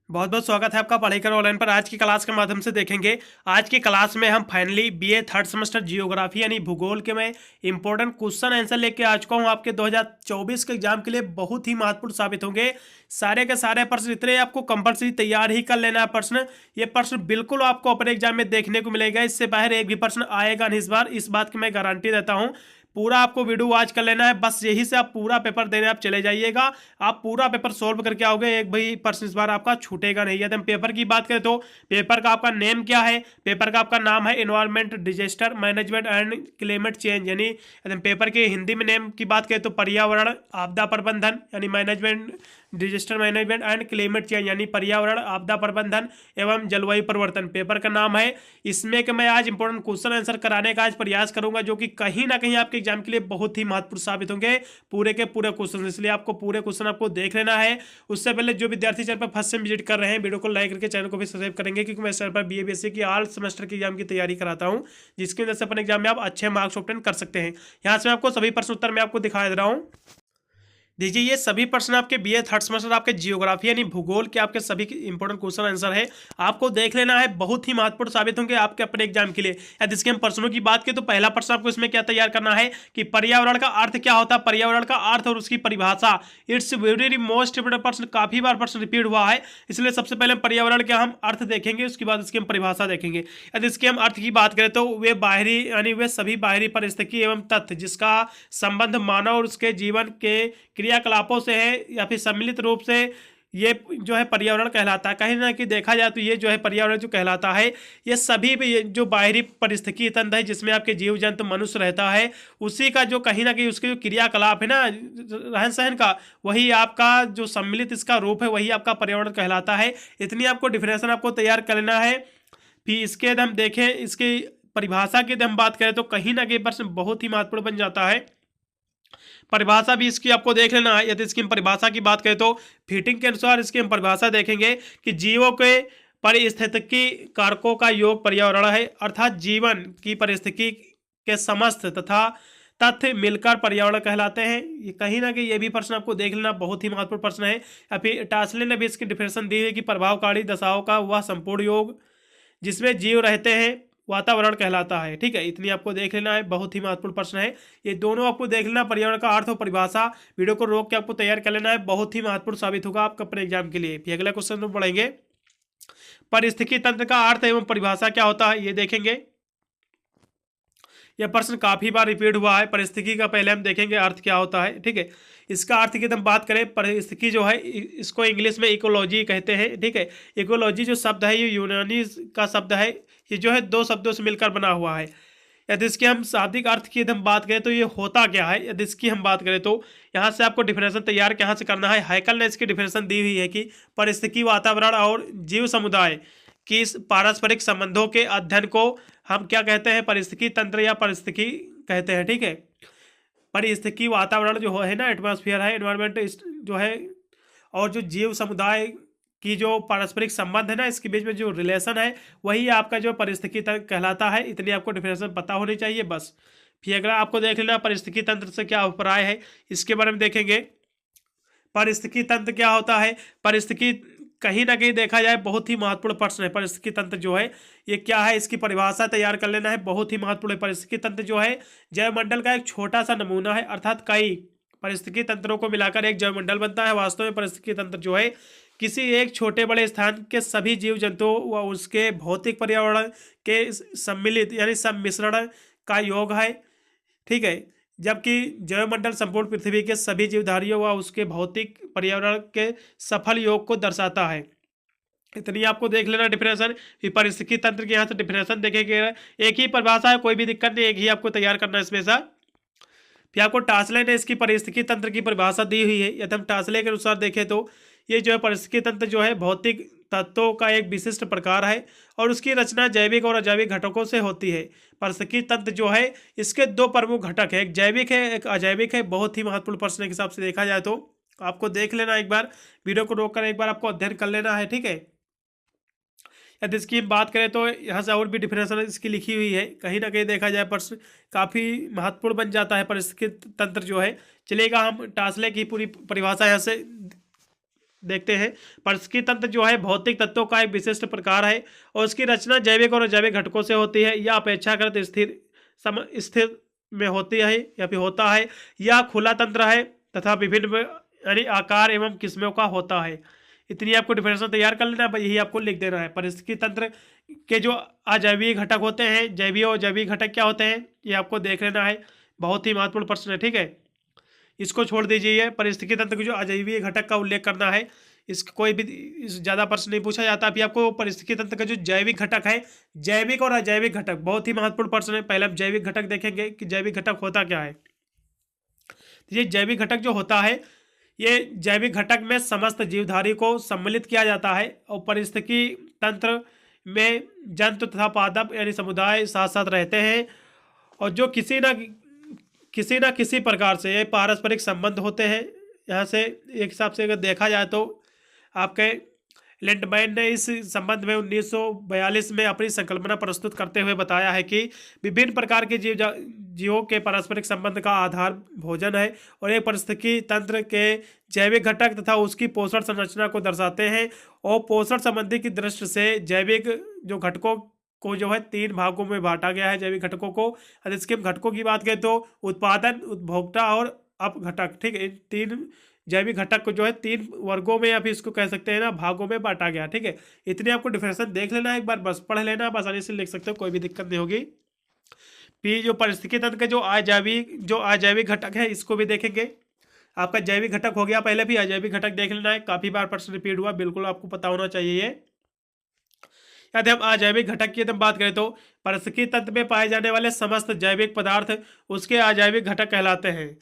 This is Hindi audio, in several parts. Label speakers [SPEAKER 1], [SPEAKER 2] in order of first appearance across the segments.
[SPEAKER 1] बहुत बहुत स्वागत है आपका पढ़ाई करो ऑनलाइन पर। आज की क्लास के माध्यम से देखेंगे। आज की क्लास में हम finally BA third semester geography यानी भूगोल के मैं इंपॉर्टेंट क्वेश्चन आंसर लेके आ चुका हूं। आपके 2024 के एग्जाम के लिए बहुत ही महत्वपूर्ण साबित होंगे। सारे के सारे प्रश्न इतने आपको कंपलसरी तैयार ही कर लेना है। प्रश्न ये प्रश्न बिल्कुल आपको अपने एग्जाम में देखने को मिलेगा। इससे बाहर एक भी प्रश्न आएगा नहीं इस बार, इस बात की मैं गारंटी देता हूँ। पूरा आपको वीडियो वॉच कर लेना है, बस यही से आप पूरा पेपर देने आप चले जाइएगा। आप पूरा पेपर सोल्व करके आओगे, एक भी प्रश्न इस बार आपका छूटेगा नहीं। यदि हम पेपर की बात करें तो पेपर का आपका नेम क्या है? पेपर का आपका नाम है environment disaster management and climate change, यानी यदि हम पेपर के हिंदी में नेम की बात करें तो पर्यावरण आपदा प्रबंधन यानी management disaster management and climate change यानी पर्यावरण आपदा प्रबंधन एवं जलवायु परिवर्तन पेपर का नाम है। इसमें कि मैं आज इंपॉर्टेंट क्वेश्चन आंसर कराने का आज प्रयास करूंगा, जो कि कहीं ना कहीं आपके एग्जाम के लिए बहुत ही महत्वपूर्ण साबित होंगे। पूरे के पूरे क्वेश्चन, इसलिए आपको पूरे क्वेश्चन आपको देख लेना है। उससे पहले जो विद्यार्थी चैनल पर फर्स्ट टाइम विजिट कर रहे हैं, वीडियो को लाइक करके चैनल को भी सब्सक्राइब करेंगे, क्योंकि मैं इस चैनल पर बीए बीएससी की ऑल सेमेस्टर के एग्जाम की तैयारी कराता हूं, जिसकी वजह से अपने एग्जाम में आप अच्छे मार्क्स ऑब्टेन कर सकते हैं। यहाँ से मैं आपको सभी प्रश्न उत्तर मैं आपको दिखा दे रहा हूँ। देखिए, ये सभी प्रश्न आपके बीए थर्ड सेमेस्टर आपके जियोग्राफी यानी भूगोल के आपके सभी इंपॉर्टेंट क्वेश्चन आंसर है। आपको देख लेना है, बहुत ही महत्वपूर्ण साबित होंगे आपके अपने एग्जाम के लिए। यदि इसके हम प्रश्नों की बात करें तो पहला प्रश्न आपको इसमें क्या तैयार करना है कि पर्यावरण का अर्थ क्या होता है। पर्यावरण का अर्थ और उसकी परिभाषा, इट्स वेरी मोस्ट इंपोर्टेंट प्रश्न, काफी बार प्रश्न रिपीट हुआ है, इसलिए सबसे पहले पर्यावरण के हम अर्थ देखेंगे, उसके बाद इसकी हम परिभाषा देखेंगे। यदि इसके हम अर्थ की बात करें तो वे बाहरी यानी वे सभी बाहरी परिस्थिति एवं तथ्य जिसका संबंध मानव और उसके जीवन के क्रियाकलापों से है या फिर सम्मिलित रूप से ये जो है पर्यावरण कहलाता है। कहीं ना कहीं देखा जाए तो ये जो है पर्यावरण जो कहलाता है, ये सभी भी जो बाहरी परिस्थिति तंत्र है जिसमें आपके जीव जंतु मनुष्य रहता है, उसी का जो कहीं ना कहीं उसके जो क्रियाकलाप है ना रहन सहन का, वही आपका जो सम्मिलित इसका रूप है, वही आपका पर्यावरण कहलाता है। इतनी आपको डिफिनेशन आपको तैयार कर लेना है। फिर इसके यदि हम देखें, इसकी परिभाषा की यदि हम बात करें तो कहीं ना कहीं प्रश्न बहुत ही महत्वपूर्ण बन जाता है। परिभाषा भी इसकी आपको देख लेना है। यदि इसकी हम परिभाषा की बात करें तो फिटिंग के अनुसार इसकी हम परिभाषा देखेंगे कि जीवों के परिस्थितिकी कारकों का योग पर्यावरण है, अर्थात जीवन की परिस्थिति के समस्त तथा तथ्य मिलकर पर्यावरण कहलाते हैं। ये कहीं ना कहीं ये भी प्रश्न आपको देख लेना, बहुत ही महत्वपूर्ण प्रश्न है। या फिर टासले ने भी इसकी डिफिनेशन दी है कि प्रभावकारी दशाओं का वह संपूर्ण योग जिसमें जीव रहते हैं वातावरण कहलाता है। ठीक है, इतनी आपको देख लेना है, बहुत ही महत्वपूर्ण प्रश्न है। ये दोनों आपको देख लेना, पर्यावरण का अर्थ और परिभाषा। वीडियो को रोक के आपको तैयार कर लेना है, बहुत ही महत्वपूर्ण साबित होगा आपका अपने एग्जाम के लिए। फिर अगला क्वेश्चन में पढ़ेंगे, परिस्थिति तंत्र का अर्थ एवं परिभाषा क्या होता है, ये देखेंगे। यह प्रश्न काफी बार रिपीट हुआ है। परिस्थिति का पहले हम देखेंगे अर्थ क्या होता है। ठीक है, इसका अर्थ की हम बात करें, परिस्थिति जो है इसको इंग्लिश में इकोलॉजी कहते हैं। ठीक है, इकोलॉजी जो शब्द है ये यूनानी का शब्द है, ये जो है दो शब्दों से मिलकर बना हुआ है। यदि इसके हम शाब्दिक अर्थ की हम बात करें तो ये होता क्या है, यदि इसकी हम बात करें तो यहाँ से आपको डिफिनेशन तैयार कहाँ से करना है। हैकल ने इसकी डिफिनेशन दी हुई है कि परिस्थिति वातावरण और जीव समुदाय की इस पारस्परिक संबंधों के अध्ययन को हम क्या कहते हैं, परिस्थिति तंत्र या परिस्थिति कहते हैं। ठीक है, परिस्थिति वातावरण जो है ना, एटमॉस्फेयर है, एनवायरमेंट जो है, और जो जीव समुदाय की जो पारस्परिक संबंध है ना, इसके बीच में जो रिलेशन है, वही आपका जो परिस्थिति तंत्र कहलाता है। इतनी आपको डिफिनेशन पता होनी चाहिए बस। फिर अगला आपको देख लेना, परिस्थिति तंत्र से क्या अभिप्राय है, इसके बारे में देखेंगे। परिस्थिति तंत्र क्या होता है, परिस्थिति कहीं ना कहीं देखा जाए बहुत ही महत्वपूर्ण प्रश्न है। परिस्थिति तंत्र जो है ये क्या है, इसकी परिभाषा तैयार कर लेना है, बहुत ही महत्वपूर्ण है। परिस्थिति तंत्र जो है जैवमंडल का एक छोटा सा नमूना है, अर्थात कई परिस्थिति तंत्रों को मिलाकर एक जैवमंडल बनता है। वास्तव में परिस्थिति तंत्र जो है किसी एक छोटे बड़े स्थान के सभी जीव जंतुओं व उसके भौतिक पर्यावरण के सम्मिलित यानी सम्मिश्रण का योग है। ठीक है, जबकि जैवमंडल संपूर्ण पृथ्वी के सभी जीवधारियों व उसके भौतिक पर्यावरण के सफल योग को दर्शाता है। इतनी आपको देख लेना डिफिनेशन। फिर परिस्थिति तंत्र के यहाँ से डिफिनेशन देखेंगे, एक ही परिभाषा है, कोई भी दिक्कत नहीं, एक ही आपको तैयार करना है इसमें से। फिर आपको टासले ने इसकी परिस्थिति तंत्र की परिभाषा दी हुई है। यदि हम टासले के अनुसार देखें तो ये जो है परिस्थिति तंत्र जो है भौतिक तत्वों का एक विशिष्ट प्रकार है और उसकी रचना जैविक और अजैविक घटकों से होती है। परिस्थिति तंत्र जो है इसके दो प्रमुख घटक है, एक जैविक है एक अजैविक है। बहुत ही महत्वपूर्ण प्रश्न के हिसाब से देखा जाए तो आपको देख लेना, एक बार वीडियो को रोक कर एक बार आपको अध्ययन कर लेना है। ठीक है, यदि इसकी बात करें तो यहाँ से और भी डिफिनेशन इसकी लिखी हुई है। कहीं ना कहीं देखा जाए प्रश्न काफ़ी महत्वपूर्ण बन जाता है परिस्थिति तंत्र जो है। चलेगा, हम टासले की पूरी परिभाषा यहाँ से देखते हैं। पारिस्थितिकी तंत्र जो है भौतिक तत्वों का एक विशिष्ट प्रकार है और उसकी रचना जैविक और अजैविक घटकों से होती है। यह अपेक्षाकृत स्थिर में होती है या फिर होता है। यह खुला तंत्र है तथा विभिन्न यानी आकार एवं किस्मों का होता है। इतनी आपको डिफिनेशन तैयार कर लेना है, यही आपको लिख देना है। पारिस्थितिकी तंत्र के जो अजैविक घटक होते हैं, जैविक और जैविक घटक क्या होते हैं, ये आपको देख लेना है। बहुत ही महत्वपूर्ण प्रश्न है, ठीक है, इसको छोड़ दीजिए। पारिस्थितिकी तंत्र के जो अजैविक घटक का उल्लेख करना है, इसका कोई भी ज़्यादा प्रश्न नहीं पूछा जाता। अभी आपको पारिस्थितिकी तंत्र का जो जैविक घटक है, जैविक और अजैविक घटक बहुत ही महत्वपूर्ण प्रश्न है। पहले हम जैविक घटक देखेंगे कि जैविक घटक होता क्या है। ये जैविक घटक जो होता है, ये जैविक घटक में समस्त जीवधारी को सम्मिलित किया जाता है और पारिस्थितिकी तंत्र में जंतु तथा पादप यानी समुदाय साथ साथ रहते हैं और जो किसी ना किसी प्रकार से ये पारस्परिक संबंध होते हैं। यहाँ से एक हिसाब से अगर देखा जाए तो आपके लिंडमैन ने इस संबंध में 1942 में अपनी संकल्पना प्रस्तुत करते हुए बताया है कि विभिन्न प्रकार के जीवों के पारस्परिक संबंध का आधार भोजन है और एक पारिस्थितिकी तंत्र के जैविक घटक तथा उसकी पोषण संरचना को दर्शाते हैं। और पोषण संबंधी की दृष्टि से जैविक जो घटकों को जो है 3 भागों में बांटा गया है जैविक घटकों को। अगर इसके घटकों की बात करें तो उत्पादन, उपभोक्ता और अपघटक, ठीक है, इन 3 जैविक घटक को जो है 3 वर्गों में या फिर इसको कह सकते हैं ना भागों में बांटा गया, ठीक है। इतने आपको डिफिनेशन देख लेना, एक बार बस पढ़ लेना, आप आसानी से लिख सकते हो, कोई भी दिक्कत नहीं होगी। फिर जो पारिस्थितिकी तंत्र के जो अजैविक घटक है इसको भी देखेंगे। आपका जैविक घटक हो गया, पहले भी अजैविक घटक देख लेना है, काफी बार प्रश्न रिपीट हुआ, बिल्कुल आपको पता होना चाहिए ये। यदि हम अजैविक घटक की हम बात करें तो पारिस्थितिकी तंत्र में पाए जाने वाले समस्त जैविक पदार्थ उसके अजैविक घटक कहलाते हैं।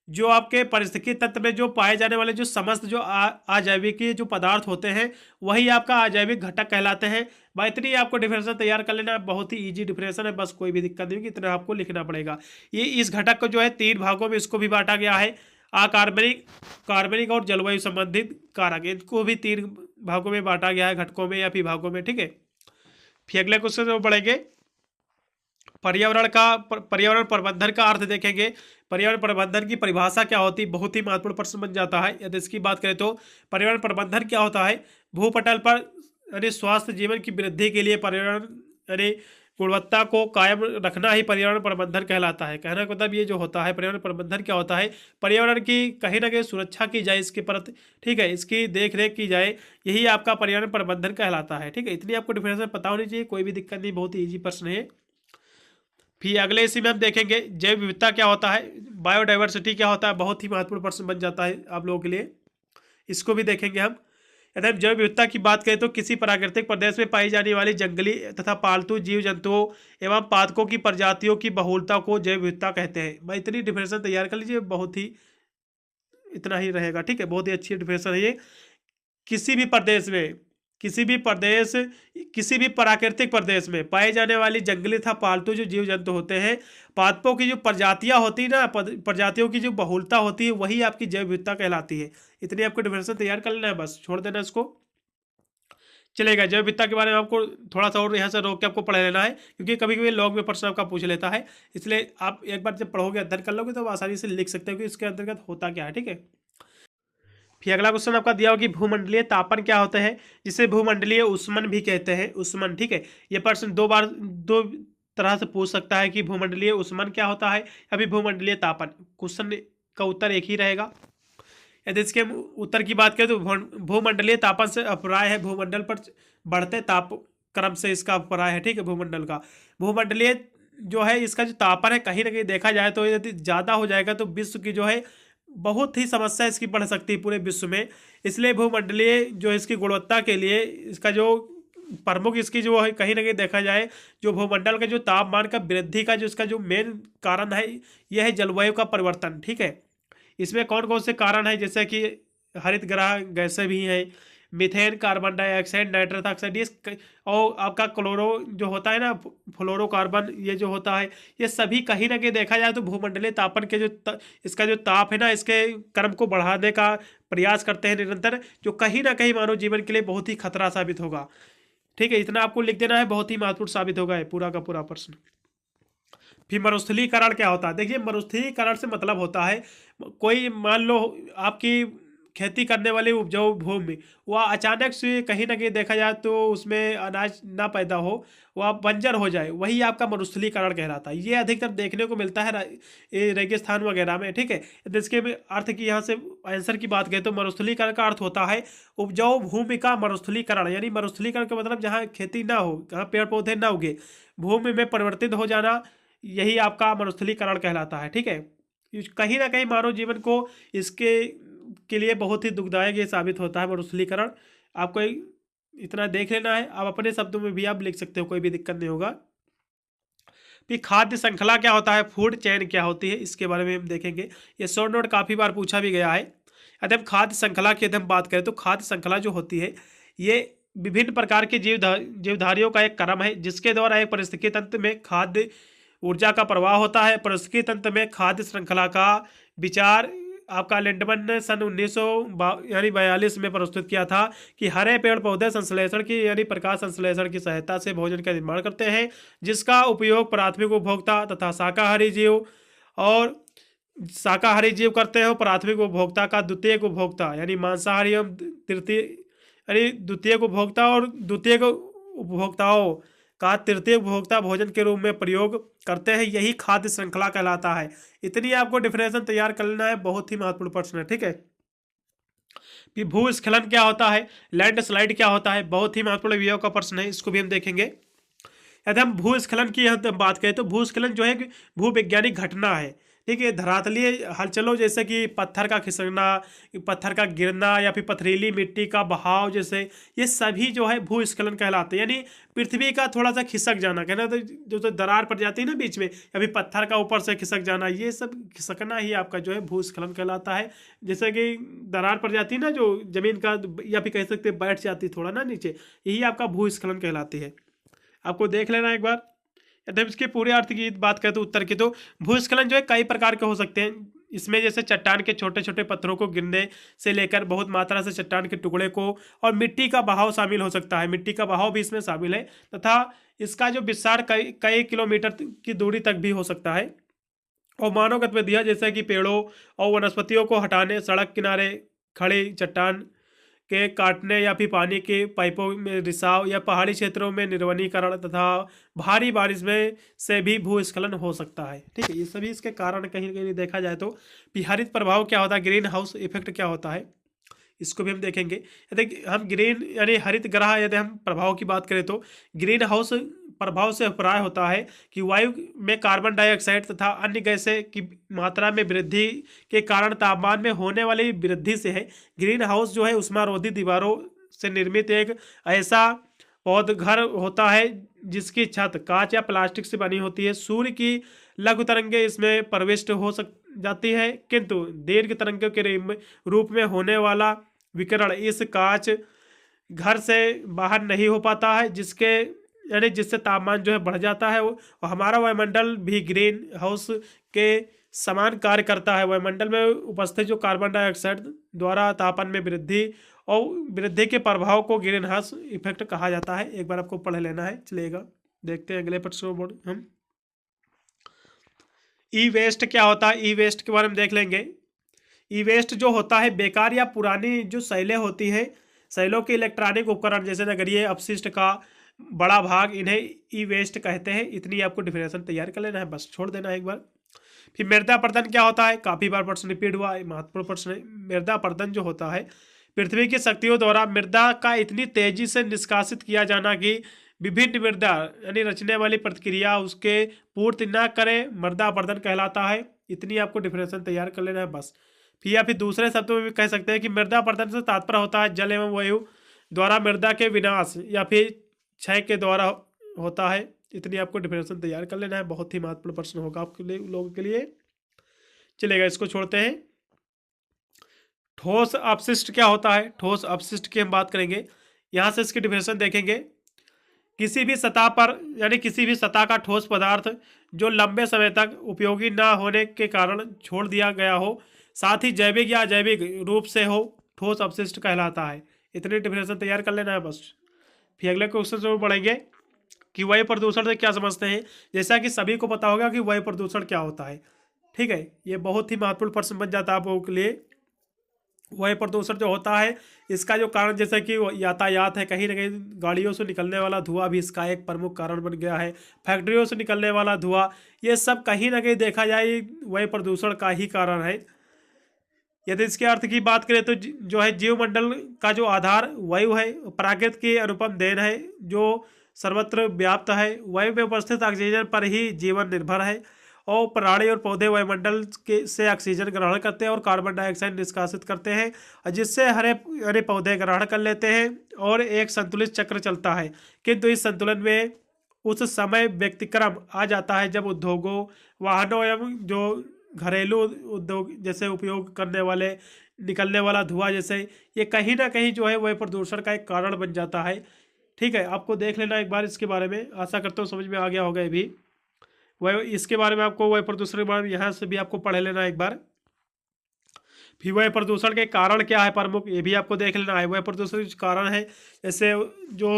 [SPEAKER 1] जो आपके पारिस्थितिकी तंत्र में जो पाए जाने वाले जो समस्त जो अजैविक जो पदार्थ होते हैं वही आपका अजैविक घटक कहलाते हैं। भाई इतनी आपको डिफिनेशन तैयार कर लेना, बहुत ही इजी डिफिनेशन है, बस कोई भी दिक्कत नहीं होगी, इतना आपको लिखना पड़ेगा। ये इस घटक को जो है 3 भागों में इसको भी बांटा गया है। कार्बनिक और जलवायु संबंधित कारक, इनको भी 3 भागों में बांटा गया है, घटकों में या फिर भागों में, ठीक है। फिर अगले क्वेश्चन में बढ़ेंगे, पर्यावरण प्रबंधन का अर्थ देखेंगे। पर्यावरण प्रबंधन की परिभाषा क्या होती है, बहुत ही महत्वपूर्ण प्रश्न बन जाता है। यदि इसकी बात करें तो पर्यावरण प्रबंधन क्या होता है, भूपटल पर यानी स्वास्थ्य जीवन की वृद्धि के लिए पर्यावरण यानी गुणवत्ता को कायम रखना ही पर्यावरण प्रबंधन कहलाता है। कहने का मतलब ये जो होता है पर्यावरण प्रबंधन क्या होता है, पर्यावरण की कहीं ना कहीं सुरक्षा की जाए इसके प्रति, ठीक है, इसकी देख रेख की जाए, यही आपका पर्यावरण प्रबंधन कहलाता है, ठीक है। इतनी आपको डिफिनेशन पता होनी चाहिए, कोई भी दिक्कत नहीं, बहुत ही ईजी प्रश्न है। फिर अगले इसी में हम देखेंगे जैव विविधता क्या होता है, बायोडाइवर्सिटी क्या होता है, बहुत ही महत्वपूर्ण प्रश्न बन जाता है आप लोगों के लिए, इसको भी देखेंगे हम। यदि हम जैव विविधता की बात करें तो किसी प्राकृतिक प्रदेश में पाई जाने वाली जंगली तथा पालतू जीव जंतुओं एवं पादपों की प्रजातियों की बहुलता को जैव विविधता कहते हैं। भाई इतनी डिफिनेशन तैयार कर लीजिए, बहुत ही इतना ही रहेगा, ठीक है, बहुत ही अच्छी डिफिनेशन है ये। किसी भी प्राकृतिक प्रदेश में पाए जाने वाली जंगली तथा पालतू जो जीव जंतु होते हैं, पादपों की जो प्रजातियां होती है ना, प्रजातियों की जो बहुलता होती है, वही आपकी जैव विविधता कहलाती है। इतनी आपको डिफिनेशन तैयार कर लेना है, बस छोड़ देना इसको, चलेगा। जैव विविधता के बारे में आपको थोड़ा सा और यहाँ से रोक के आपको पढ़ लेना है, क्योंकि कभी कभी लॉग में प्रश्न आपका पूछ लेता है, इसलिए आप एक बार जब पढ़ोगे अध्ययन कर लोगे तो आप आसानी से लिख सकते हो कि इसके अंतर्गत होता क्या है, ठीक है। फिर अगला क्वेश्चन आपका दिया होगा कि भूमंडलीय तापन क्या होता है, जिसे भूमंडलीय ऊष्मन भी कहते हैं, ऊष्मन, ठीक है। ये प्रश्न दो तरह से पूछ सकता है कि भूमंडलीय ऊष्मन क्या होता है या फिर भूमंडलीय तापन। क्वेश्चन का उत्तर एक ही रहेगा। यदि इसके उत्तर की बात करें तो भूमंडलीय तापन से अभिप्राय है भूमंडल पर बढ़ते ताप क्रम से इसका अभिप्राय है, ठीक है। भूमंडल का भूमंडलीय जो है इसका जो तापन है कहीं ना कहीं देखा जाए तो यदि ज़्यादा हो जाएगा तो विश्व की जो है बहुत ही समस्या इसकी बढ़ सकती है पूरे विश्व में। इसलिए भूमंडलीय जो इसकी गुणवत्ता के लिए इसका जो प्रमुख इसकी जो है कहीं ना कहीं देखा जाए जो भूमंडल के जो तापमान का वृद्धि का जो इसका जो मेन कारण है यह है जलवायु का परिवर्तन, ठीक है। इसमें कौन कौन से कारण है, जैसे कि हरित गृह गैसें भी हैं, methane, carbon dioxide, nitrous oxide, ये और आपका क्लोरो जो होता है ना, फ्लोरोकार्बन, ये जो होता है, ये सभी कहीं ना कहीं देखा जाए तो भूमंडलीय तापन के जो इसका जो ताप है ना, इसके क्रम को बढ़ाने का प्रयास करते हैं निरंतर, जो कहीं ना कहीं मानव जीवन के लिए बहुत ही खतरा साबित होगा, ठीक है। इतना आपको लिख देना है, बहुत ही महत्वपूर्ण साबित होगा पूरा का पूरा प्रश्न। फिर मरुस्थलीकरण क्या होता है, देखिए मरुस्थलीकरण से मतलब होता है कोई मान लो आपकी खेती करने वाली उपजाऊ भूमि वह अचानक से कहीं ना कहीं देखा जाए तो उसमें अनाज ना पैदा हो, वह बंजर हो जाए, वही आपका मरुस्थलीकरण कहलाता है। ये अधिकतर देखने को मिलता है ये रेगिस्तान वगैरह में, ठीक है। तो इसके भी अर्थ की यहाँ से आंसर की बात करें तो मरुस्थलीकरण का अर्थ होता है उपजाऊ भूमि का मरुस्थलीकरण, यानी मरुस्थलीकरण का मतलब जहाँ खेती ना हो, जहाँ पेड़ पौधे ना उगे, भूमि में परिवर्तित हो जाना, यही आपका मरुस्थलीकरण कहलाता है, ठीक है। कहीं ना कहीं मानव जीवन को इसके के लिए बहुत ही दुखदायक ये साबित होता है मरुस्थलीकरण। आपको इतना देख लेना है, आप अपने शब्दों में भी आप लिख सकते हो, कोई भी दिक्कत नहीं होगा। फिर खाद्य श्रृंखला क्या होता है, फूड चेन क्या होती है, इसके बारे में हम देखेंगे। ये शॉर्ट नोट काफ़ी बार पूछा भी गया है। यदि हम खाद्य श्रृंखला की यदि हम बात करें तो खाद्य श्रृंखला जो होती है ये विभिन्न प्रकार के जीवधारियों का एक क्रम है जिसके द्वारा एक पारिस्थितिकी तंत्र में खाद्य ऊर्जा का प्रवाह होता है। पारिस्थितिकी तंत्र में खाद्य श्रृंखला का विचार आपका लिंडमन ने सन 1942 में प्रस्तुत किया था कि हरे पेड़ पौधे संश्लेषण की यानी प्रकाश संश्लेषण की सहायता से भोजन का निर्माण करते हैं, जिसका उपयोग प्राथमिक उपभोक्ता तथा शाकाहारी जीव करते हैं। प्राथमिक उपभोक्ता का द्वितीयक उपभोक्ता यानी मांसाहारी एवं तृतीय यानी द्वितीयक उपभोक्ता और द्वितीयक उपभोक्ताओं का तृतीय उपभोक्ता भोजन के रूप में प्रयोग करते हैं, यही खाद्य श्रृंखला कहलाता है। इतनी आपको डिफिनेशन तैयार कर लेना है, बहुत ही महत्वपूर्ण प्रश्न है, ठीक है। फिर भूस्खलन क्या होता है, लैंड स्लाइड क्या होता है, बहुत ही महत्वपूर्ण विषयों का प्रश्न है, इसको भी हम देखेंगे। यदि हम भूस्खलन की बात करें तो भूस्खलन जो है भूवैज्ञानिक घटना है, ठीक है। धरातलीय हलचलों जैसे कि पत्थर का खिसकना, पत्थर का गिरना या फिर पथरीली मिट्टी का बहाव जैसे, ये सभी जो है भूस्खलन कहलाते हैं। यानी पृथ्वी का थोड़ा सा खिसक जाना, कहना तो जो दरार पड़ जाती है ना बीच में, या फिर पत्थर का ऊपर से खिसक जाना, ये सब खिसकना ही आपका जो है भूस्खलन कहलाता है। जैसे कि दरार पड़ जाती है ना जो जमीन का, या फिर कह सकते बैठ जाती है थोड़ा ना नीचे, यही आपका भूस्खलन कहलाती है। आपको देख लेना एक बार। यदि इसके पूरे अर्थ की बात करें तो उत्तर की, तो भूस्खलन जो है कई प्रकार के हो सकते हैं। इसमें जैसे चट्टान के छोटे छोटे पत्थरों को गिरने से लेकर बहुत मात्रा से चट्टान के टुकड़े को और मिट्टी का बहाव शामिल हो सकता है, मिट्टी का बहाव भी इसमें शामिल है, तथा इसका जो विस्तार कई किलोमीटर की दूरी तक भी हो सकता है। और मानव गतिविधियाँ जैसे कि पेड़ों और वनस्पतियों को हटाने, सड़क किनारे खड़ी चट्टान के काटने या फिर पानी के पाइपों में रिसाव या पहाड़ी क्षेत्रों में निर्वनीकरण तथा भारी बारिश में से भी भूस्खलन हो सकता है, ठीक है। ये सभी इसके कारण कहीं ना कहीं देखा जाए तो। हरित प्रभाव क्या होता है, ग्रीन हाउस इफेक्ट क्या होता है, इसको भी हम देखेंगे। यदि हम ग्रीन यानी हरित ग्रह यदि हम प्रभाव की बात करें तो ग्रीन हाउस प्रभाव से अभिप्राय होता है कि वायु में कार्बन डाइऑक्साइड तथा अन्य गैसें की मात्रा में वृद्धि के कारण तापमान में होने वाली वृद्धि से है। ग्रीन हाउस जो है उष्मारोधी दीवारों से निर्मित एक ऐसा पौध घर होता है जिसकी छत कांच या प्लास्टिक से बनी होती है। सूर्य की लघु तरंगें इसमें प्रविष्ट हो जाती है, किंतु दीर्घ तरंगों के रूप में होने वाला विकिरण इस कांच घर से बाहर नहीं हो पाता है, जिससे तापमान जो है बढ़ जाता है। और हमारा वायुमंडल भी ग्रीन हाउस के समान कार्य करता है। वायुमंडल में उपस्थित जो कार्बन डाइऑक्साइड द्वारा तापमान में वृद्धि और वृद्धि के प्रभाव को ग्रीन हाउस इफेक्ट कहा जाता है। एक बार आपको पढ़ लेना है, चलेगा। देखते हैं अगले प्रश्न को हम। ई वेस्ट क्या होता है, ई वेस्ट के बारे में देख लेंगे। ई वेस्ट जो होता है बेकार या पुरानी जो शैलें होती हैं, शैलों के इलेक्ट्रॉनिक उपकरण जैसे नगरीय अपशिष्ट का बड़ा भाग, इन्हें ई वेस्ट कहते हैं। इतनी आपको डिफिनेशन तैयार कर लेना है, बस छोड़ देना है एक बार। फिर मृदा अपरदन क्या होता है, काफ़ी बार प्रश्न रिपीट हुआ है, महत्वपूर्ण प्रश्न है। मृदा अपरदन जो होता है पृथ्वी की शक्तियों द्वारा मृदा का इतनी तेजी से निष्कासित किया जाना कि विभिन्न मृदा यानी रचने वाली प्रतिक्रिया उसके पूर्ति न करे, मृदा अपरदन कहलाता है। इतनी आपको डिफिनेशन तैयार कर लेना है बस। फिर या फिर दूसरे शब्दों में भी कह सकते हैं कि मृदा अपरदन से तात्पर्य होता है जल एवं वायु द्वारा मृदा के विनाश या फिर क्षय के द्वारा होता है। इतनी आपको डिफिनेशन तैयार कर लेना है, बहुत ही महत्वपूर्ण प्रश्न होगा आपके लिए, लोगों के लिए। चलेगा, इसको छोड़ते हैं। ठोस अपशिष्ट क्या होता है, ठोस अपशिष्ट की हम बात करेंगे। यहाँ से इसकी डिफिनेशन देखेंगे। किसी भी सतह पर यानी किसी भी सतह का ठोस पदार्थ जो लंबे समय तक उपयोगी ना होने के कारण छोड़ दिया गया हो, साथ ही जैविक या अजैविक रूप से हो, ठोस अपशिष्ट कहलाता है। इतनी डिफिनेशन तैयार कर लेना है बस। फिर अगले क्वेश्चन से बढ़ेंगे कि वायु प्रदूषण से क्या समझते हैं। जैसा कि सभी को पता होगा कि वायु प्रदूषण क्या होता है, ठीक है। ये बहुत ही महत्वपूर्ण प्रश्न बन जाता है आप लोगों के लिए। वायु प्रदूषण जो होता है इसका जो कारण जैसे कि यातायात है, कहीं ना कहीं गाड़ियों से निकलने वाला धुआं भी इसका एक प्रमुख कारण बन गया है। फैक्ट्रियों से निकलने वाला धुआं, ये सब कहीं ना कहीं देखा जाए वायु प्रदूषण का ही कारण है। यदि इसके अर्थ की बात करें तो जो है जीवमंडल का जो आधार वायु है, प्रकृति की अनुपम देन है जो सर्वत्र व्याप्त है। वायु में उपस्थित ऑक्सीजन पर ही जीवन निर्भर है और प्राणी और पौधे वायुमंडल के से ऑक्सीजन ग्रहण करते हैं और कार्बन डाइऑक्साइड निष्कासित करते हैं, और जिससे हरे हरे पौधे ग्रहण कर लेते हैं और एक संतुलित चक्र चलता है। किंतु इस संतुलन में उस समय व्यतिक्रम आ जाता है जब उद्योगों, वाहनों एवं जो घरेलू उद्योग जैसे उपयोग करने वाले निकलने वाला धुआं जैसे ये कहीं ना कहीं जो है वह प्रदूषण का एक कारण बन जाता है। ठीक है, आपको देख लेना एक बार इसके बारे में, आशा करता हूँ समझ में आ गया होगा ये भी। वह इसके बारे में आपको वायु प्रदूषण के बारे में यहाँ से भी आपको पढ़ लेना एक बार। फिर वायु प्रदूषण के कारण क्या है प्रमुख, ये भी आपको देख लेना है। वायु प्रदूषण के कारण है जैसे जो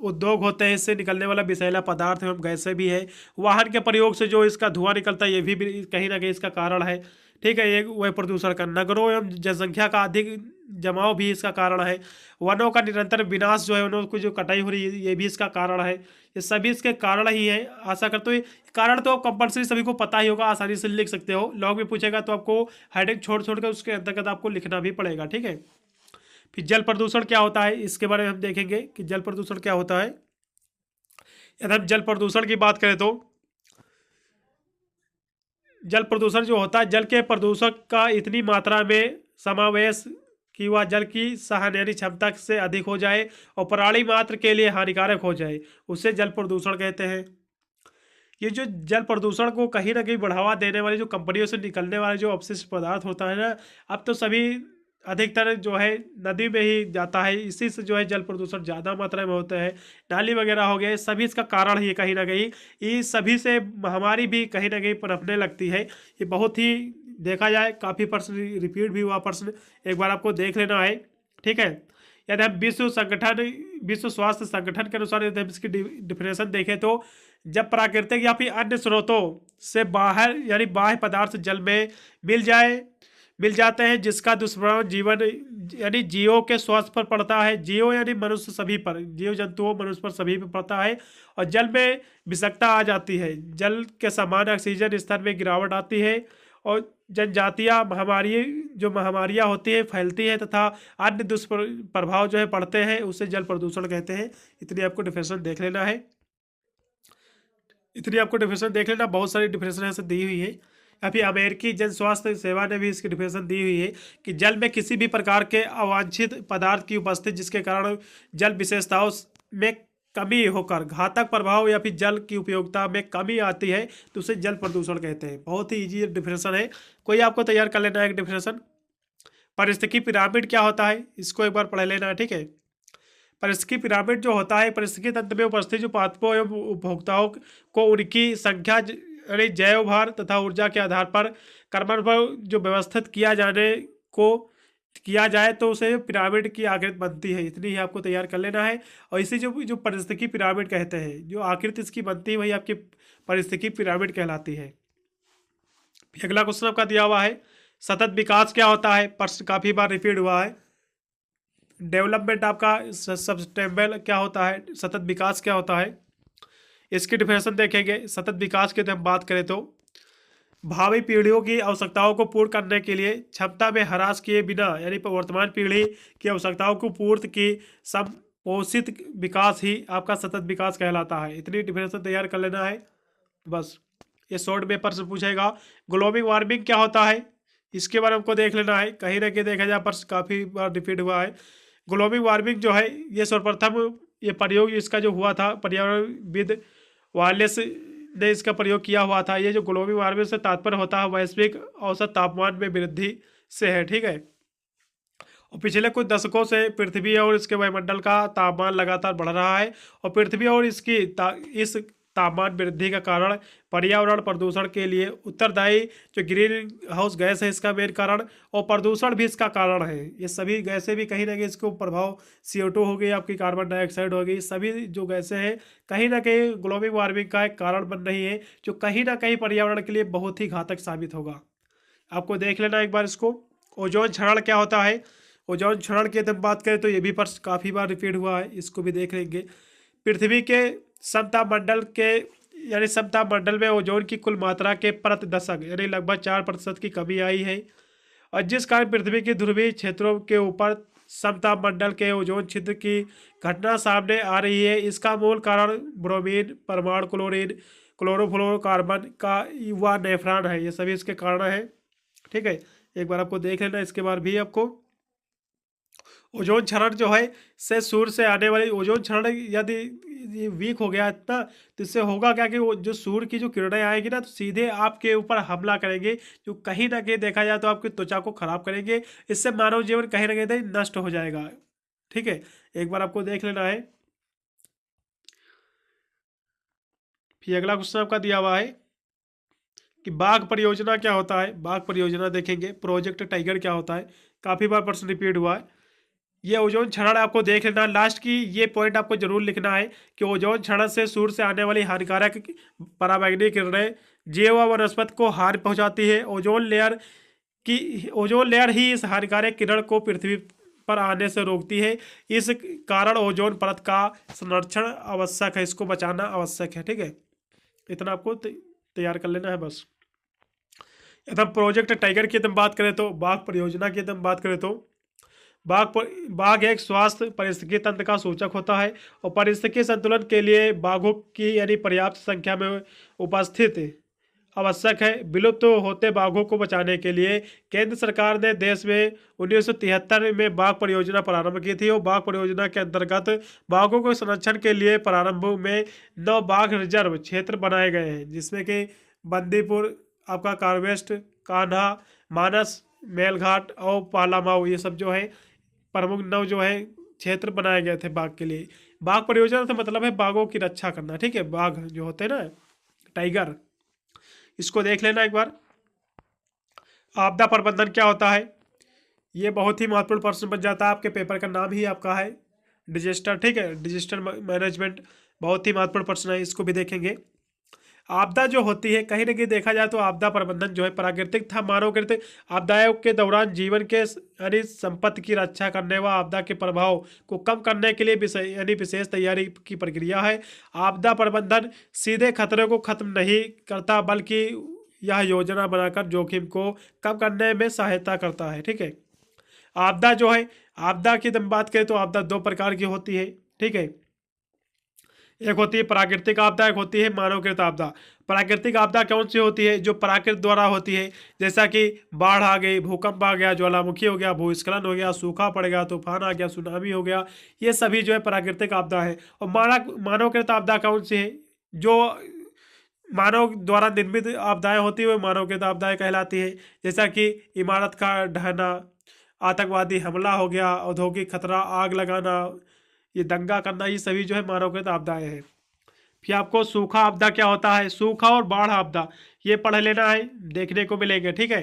[SPEAKER 1] उद्योग होते हैं इससे निकलने वाला विषैला पदार्थ एवं गैसें भी है। वाहन के प्रयोग से जो इसका धुआं निकलता है ये भी कहीं ना कहीं इसका कारण है। ठीक है, ये वायु प्रदूषण का। नगरों एवं जनसंख्या का अधिक जमाव भी इसका कारण है। वनों का निरंतर विनाश जो है, उनको जो कटाई हो रही है ये भी इसका कारण है। ये सभी इसके कारण ही है। आशा करते हुए कारण तो कंपलसरी सभी को पता ही होगा, आसानी से लिख सकते हो। लॉग में पूछेगा तो आपको हेडिंग छोड़ छोड़ कर उसके अंतर्गत आपको लिखना भी पड़ेगा। ठीक है, फिर जल प्रदूषण क्या होता है इसके बारे में हम देखेंगे कि जल प्रदूषण क्या होता है। यदि हम जल प्रदूषण की बात करें तो जल प्रदूषण जो होता है, जल के प्रदूषक का इतनी मात्रा में समावेश कि वह जल की सहनशील क्षमता से अधिक हो जाए और प्राणी मात्र के लिए हानिकारक हो जाए, उसे जल प्रदूषण कहते हैं। ये जो जल प्रदूषण को कहीं ना कहीं बढ़ावा देने वाली जो कंपनियों से निकलने वाले जो अपशिष्ट पदार्थ होता है ना, अब तो सभी अधिकतर जो है नदी में ही जाता है, इसी से जो है जल प्रदूषण ज़्यादा मात्रा में होता है। नाली वगैरह हो गए, सभी इसका कारण ही है कहीं ना कहीं। ये सभी से महामारी भी कहीं ना कहीं पनपने लगती है। ये बहुत ही देखा जाए काफ़ी प्रश्न रिपीट भी हुआ प्रश्न, एक बार आपको देख लेना है। ठीक है, यदि हम विश्व स्वास्थ्य संगठन के अनुसार यदि हम इसकी डिफिनेशन देखें तो जब प्राकृतिक या फिर अन्य स्रोतों से बाहर यानी बाह्य पदार्थ जल में मिल जाते हैं जिसका दुष्प्रभाव जीवन यानी जीवों के स्वास्थ्य पर पड़ता है। जीव यानी मनुष्य सभी पर, जीव जंतुओं मनुष्य पर सभी पर पड़ता है और जल में विषाक्तता आ जाती है। जल के समान ऑक्सीजन स्तर में गिरावट आती है और जनजातीय महामारियाँ होती है फैलती है तथा अन्य दुष्प्रभाव जो है पड़ते हैं, उसे जल प्रदूषण कहते हैं। इतनी आपको डिफिनेशन देख लेना है। बहुत सारी डिफिनेशन ऐसे दी हुई है। अभी अमेरिकी जन स्वास्थ्य सेवा ने भी इसकी डिफिनेशन दी हुई है कि जल में किसी भी प्रकार के अवांछित पदार्थ की उपस्थिति जिसके कारण जल विशेषताओं में कमी होकर घातक प्रभाव या फिर जल की उपयोगिता में कमी आती है तो उसे जल प्रदूषण कहते हैं। बहुत ही इजी डिफिनेशन है, कोई आपको तैयार कर लेना है एक डिफिनेशन। पारिस्थितिकी पिरामिड क्या होता है इसको एक बार पढ़ लेना है। ठीक है, पारिस्थितिकी पिरामिड जो होता है, पारिस्थितिकी तंत्र में उपस्थित जो पादपों एवं उपभोक्ताओं को उनकी संख्या यानी जैव भार तथा ऊर्जा के आधार पर कर्मण पर जो व्यवस्थित किया जाए तो उसे पिरामिड की आकृति बनती है। इतनी ही आपको तैयार कर लेना है। और इसी जो पारिस्थितिकी पिरामिड कहते हैं, जो आकृति इसकी बनती है वही आपकी पारिस्थितिकी पिरामिड कहलाती है। अगला क्वेश्चन आपका दिया हुआ है, सतत विकास क्या होता है, प्रश्न काफी बार रिपीट हुआ है। डेवलपमेंट आपका सस्टेनेबल क्या होता है, सतत विकास क्या होता है, इसकी डिफिनेशन देखेंगे। सतत विकास की हम बात करें तो भावी पीढ़ियों की आवश्यकताओं को पूर्ण करने के लिए क्षमता में ह्रास किए बिना यानी वर्तमान पीढ़ी की आवश्यकताओं को पूर्ति की संपोषित विकास ही आपका सतत विकास कहलाता है। इतनी डिफिनेशन तैयार कर लेना है बस। ये शॉर्ट में प्रश्न पूछेगा। ग्लोबल वार्मिंग क्या होता है इसके बारे में हमको देख लेना है। कहीं ना कहीं देखा जाए प्रश्न काफ़ी बार रिपीट हुआ है। ग्लोबल वार्मिंग जो है ये सर्वप्रथम ये प्रयोग इसका जो हुआ था पर्यावरणविद वालेस ने इसका प्रयोग किया हुआ था। ये जो ग्लोबल वार्मिंग से तात्पर्य होता है वैश्विक औसत तापमान में वृद्धि से है। ठीक है, और पिछले कुछ दशकों से पृथ्वी और इसके वायुमंडल का तापमान लगातार बढ़ रहा है और पृथ्वी और इस तापमान वृद्धि का कारण पर्यावरण प्रदूषण के लिए उत्तरदायी जो ग्रीन हाउस गैस है इसका मेन कारण और प्रदूषण भी इसका कारण है। ये सभी गैसें भी कहीं ना कहीं इसको प्रभाव CO2 हो गई, आपकी कार्बन डाइऑक्साइड हो गई, सभी जो गैसें हैं कहीं ना कहीं ग्लोबल वार्मिंग का एक कारण बन रही है जो कहीं ना कहीं पर्यावरण के लिए बहुत ही घातक साबित होगा। आपको देख लेना एक बार इसको। ओजोन क्षरण क्या होता है? ओजोन क्षरण की हम बात करें तो ये भी प्रश्न काफ़ी बार रिपीट हुआ है, इसको भी देख लेंगे। पृथ्वी के समताप मंडल के यानी समताप मंडल में ओजोन की कुल मात्रा के प्रति दशक यानी लगभग 4% की कमी आई है, और जिस कारण पृथ्वी के ध्रुवीय क्षेत्रों के ऊपर समताप मंडल के ओजोन छिद्र की घटना सामने आ रही है। इसका मूल कारण ब्रोमीन, परमाणु क्लोरीन, क्लोरोफ्लोरोकार्बन का युवा नेफ्रॉन है, ये सभी इसके कारण है। ठीक है, एक बार आपको देख लेना। इसके बाद भी आपको ओजोन क्षरण जो है से सूर्य से आने वाली ओजोन क्षरण यदि ये वीक हो गया इतना, तो इससे होगा क्या कि वो जो सूर्य की जो किरणें आएगी ना, तो सीधे आपके ऊपर हमला करेंगे, जो कहीं ना कहीं देखा जाए तो आपकी त्वचा को खराब करेंगे। इससे मानव जीवन कहीं ना कहीं नष्ट हो जाएगा। ठीक है, एक बार आपको देख लेना है। फिर अगला क्वेश्चन आपका दिया हुआ है कि बाघ परियोजना क्या होता है। बाघ परियोजना देखेंगे। प्रोजेक्ट टाइगर क्या होता है, काफ़ी बार प्रश्न रिपीट हुआ है। ये ओजोन क्षरण आपको देख लेना, लास्ट की ये पॉइंट आपको जरूर लिखना है कि ओजोन क्षरण से सूर्य से आने वाली हानिकारक पराबैंगनी किरणें जीव व वनस्पति को हानि पहुंचाती है। ओजोन लेयर ही इस हानिकारक किरण को पृथ्वी पर आने से रोकती है। इस कारण ओजोन परत का संरक्षण आवश्यक है, इसको बचाना आवश्यक है। ठीक है, इतना आपको तैयार कर लेना है बस। यदि हम प्रोजेक्ट टाइगर की बात करें तो बाघ परियोजना की बात करें तो बाघ एक स्वास्थ्य पारिस्थितिकी तंत्र का सूचक होता है, और पारिस्थितिकी संतुलन के लिए बाघों की यानी पर्याप्त संख्या में उपस्थित आवश्यक है। विलुप्त होते बाघों को बचाने के लिए केंद्र सरकार ने देश में 1973 में बाघ परियोजना प्रारंभ की थी, और बाघ परियोजना के अंतर्गत बाघों के संरक्षण के लिए प्रारंभ में 9 बाघ रिजर्व क्षेत्र बनाए गए हैं, जिसमें कि बंदीपुर, आपका कारवेस्ट, कान्हा, मानस, मेलघाट और पालामाऊ, ये सब जो है प्रमुख 9 जो है क्षेत्र बनाए गए थे बाघ के लिए। बाघ परियोजना से मतलब है बाघों की रक्षा करना। ठीक है, बाघ जो होते हैं ना, टाइगर, इसको देख लेना एक बार। आपदा प्रबंधन क्या होता है, ये बहुत ही महत्वपूर्ण प्रश्न बन जाता है, आपके पेपर का नाम ही आपका है डिजास्टर। ठीक है, डिजास्टर मैनेजमेंट बहुत ही महत्वपूर्ण प्रश्न है, इसको भी देखेंगे। आपदा जो होती है कहीं ना कहीं देखा जाए तो आपदा प्रबंधन जो है प्राकृतिक था मानवकृत आपदाओं के दौरान जीवन के यानी संपत्ति की रक्षा करने व आपदा के प्रभाव को कम करने के लिए विशेष तैयारी की प्रक्रिया है। आपदा प्रबंधन सीधे खतरे को खत्म नहीं करता, बल्कि यह योजना बनाकर जोखिम को कम करने में सहायता करता है। ठीक है, आपदा जो है, आपदा की बात करें तो आपदा 2 प्रकार की होती है। ठीक है, एक होती है प्राकृतिक आपदा, एक होती है मानवकृत आपदा। प्राकृतिक आपदा कौन सी होती है, जो प्राकृतिक द्वारा होती है, जैसा कि बाढ़ आ गई, भूकंप आ गया, ज्वालामुखी हो गया, भूस्खलन हो गया, सूखा पड़ गया, तूफान आ गया, सुनामी हो गया, ये सभी जो है प्राकृतिक आपदा है। और मानवकृत आपदा कौन सी है, जो मानव द्वारा निर्मित आपदाएं होती है, वो मानवकृत आपदाएं कहलाती है। जैसा कि इमारत का ढहना, आतंकवादी हमला हो गया, औद्योगिक खतरा, आग लगाना, ये दंगा करना, ये सभी जो है मानवकृत आपदाएं हैं। फिर आपको सूखा आपदा क्या होता है, सूखा और बाढ़ आपदा, ये पढ़ लेना है, देखने को मिलेंगे। ठीक है,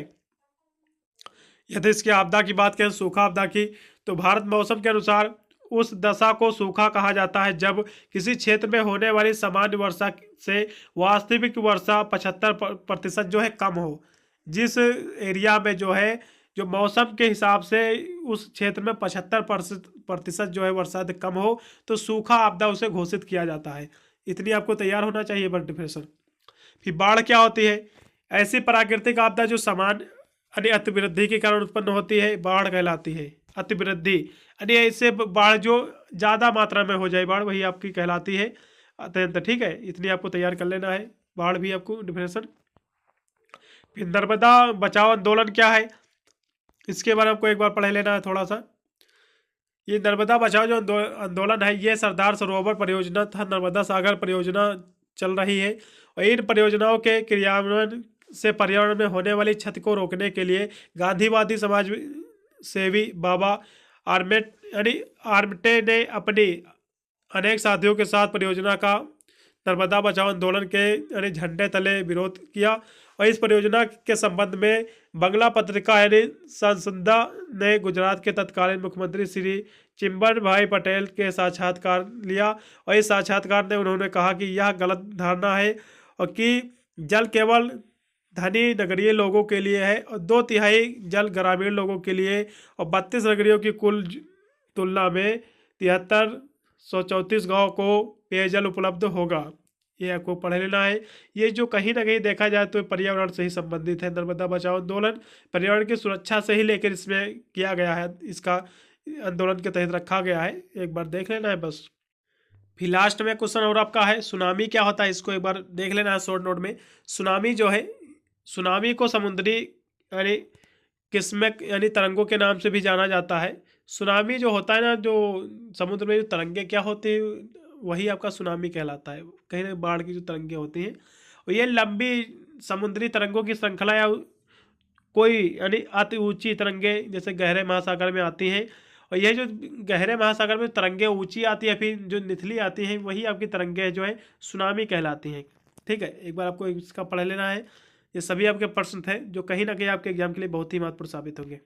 [SPEAKER 1] यदि इसकी आपदा की बात करें सूखा आपदा की, तो भारत मौसम के अनुसार उस दशा को सूखा कहा जाता है जब किसी क्षेत्र में होने वाली सामान्य वर्षा से वास्तविक वर्षा 75% जो है कम हो। जिस एरिया में जो है जो मौसम के हिसाब से उस क्षेत्र में 75% जो है वर्षा कम हो, तो सूखा आपदा उसे घोषित किया जाता है। इतनी आपको तैयार होना चाहिए बट डिप्रेशन। फिर बाढ़ क्या होती है, ऐसी प्राकृतिक आपदा जो सामान्य यानी अतिवृद्धि के कारण उत्पन्न होती है, बाढ़ कहलाती है। अतिवृद्धि यानी ऐसे बाढ़ जो ज़्यादा मात्रा में हो जाए, बाढ़ वही आपकी कहलाती है अत्यंत। ठीक है, इतनी आपको तैयार कर लेना है, बाढ़ भी आपको डिप्रेशन। फिर नर्मदा बचाओ आंदोलन क्या है, इसके बारे में आपको एक बार पढ़ लेना है थोड़ा सा। ये नर्मदा बचाओ जो आंदोलन है, ये सरदार सरोवर परियोजना तथा नर्मदा सागर परियोजना चल रही है, और इन परियोजनाओं के क्रियान्वयन से पर्यावरण में होने वाली क्षति को रोकने के लिए गांधीवादी समाज सेवी बाबा आर्मटे ने अपनी अनेक साथियों के साथ परियोजना का नर्मदा बचाओ आंदोलन के झंडे तले विरोध किया। और इस परियोजना के संबंध में बंगला पत्रिका यानी संसदा ने गुजरात के तत्कालीन मुख्यमंत्री श्री चिंबर भाई पटेल के साक्षात्कार लिया, और इस साक्षात्कार में उन्होंने कहा कि यह गलत धारणा है और कि जल केवल धनी नगरीय लोगों के लिए है और 2/3 जल ग्रामीण लोगों के लिए, और 32 नगरियों की कुल तुलना में 7334 गाँव को पेयजल उपलब्ध होगा। ये आपको पढ़ लेना है। ये जो कहीं ना कहीं देखा जाए तो पर्यावरण से ही संबंधित है। नर्मदा बचाओ आंदोलन पर्यावरण की सुरक्षा से ही लेकर इसमें किया गया है, इसका आंदोलन के तहत रखा गया है। एक बार देख लेना है बस। फिर लास्ट में क्वेश्चन और आपका है, सुनामी क्या होता है, इसको एक बार देख लेना है शॉर्ट नोट में। सुनामी जो है, सुनामी को समुद्री यानी किस्में यानी तरंगों के नाम से भी जाना जाता है। सुनामी जो होता है ना, जो समुद्र में जो तरंगे क्या होती है, वही आपका सुनामी कहलाता है। कहीं ना बाढ़ की जो तरंगे होती हैं, और ये लंबी समुद्री तरंगों की श्रृंखला या कोई यानी अति ऊंची तरंगे जैसे गहरे महासागर में आती हैं। और ये जो गहरे महासागर में तरंगे ऊंची आती है, फिर जो निचली आती हैं, वही आपकी तरंगे जो है सुनामी कहलाती हैं। ठीक है, एक बार आपको इसका पढ़ लेना है। ये सभी आपके प्रश्न थे जो कहीं ना कहीं आपके एग्जाम के लिए बहुत ही महत्वपूर्ण साबित होंगे।